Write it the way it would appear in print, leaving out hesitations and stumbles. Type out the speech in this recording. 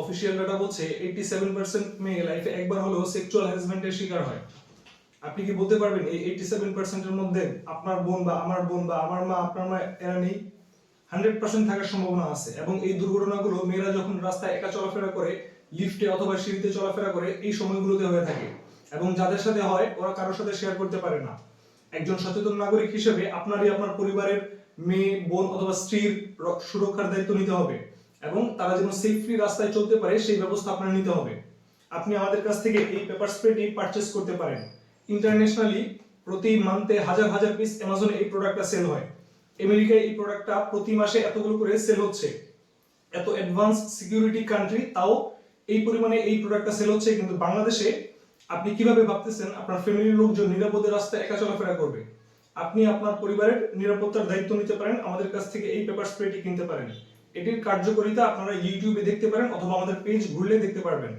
Official data বলছে 87% মেয়ে লাইফে একবার হলেও সেক্সুয়াল হ্যারাসমেন্টের শিকার হয়। আপনি কি বলতে পারবেন এই 87% এর মধ্যে আপনার বোন বা আমার মা আপনার মা এরা নেই? 100% থাকার সম্ভাবনা আছে। এবং এই দুর্ঘটনাগুলো মেয়েরা যখন রাস্তায় একা চলাফেরা করে, লিফটে অথবা সিঁড়িতে চলাফেরা করে, এই সময়গুলোতে হয়ে থাকে। এবং যাদের সাথে হয় ওরা কারোর সাথে শেয়ার করতে পারে না। একজন সচেতন নাগরিক হিসেবে আপনারই আপনার পরিবারের মেয়ে, বোন অথবা স্ত্রীর সুরক্ষার দায়িত্ব নিতে হবে এবং তারা যেন সেফলি রাস্তায় চলতে পারে সেই ব্যবস্থা আপনার নিতে হবে। আপনি আমাদের কাছ থেকে এই পেপার স্প্রেটি পারচেজ করতে পারেন। ইন্টারন্যাশনালি প্রতি মান্থে হাজার হাজার পিস অ্যামাজনে এই প্রোডাক্টটা সেল হয়। আমেরিকায় এই প্রোডাক্টটা প্রতি মাসে এতগুলো করে সেল হচ্ছে। এত অ্যাডভান্স সিকিউরিটি কান্ট্রি, তাও এই পরিমাণে এই প্রোডাক্টটা সেল হচ্ছে। কিন্তু বাংলাদেশে আপনি কিভাবে ভাবতেছেন আপনার ফ্যামিলির লোকজন নিরাপদে রাস্তায় একা চলাফেরা করবে? আপনি আপনার পরিবারের নিরাপত্তার দায়িত্ব নিতে পারেন, আমাদের কাছ থেকে এই পেপার স্প্রেটি কিনতে পারেন। এটির কার্যকারিতা আপনারা ইউটিউবে দেখতে পারেন অথবা আমাদের পেজ ঘুরলে দেখতে পারবেন।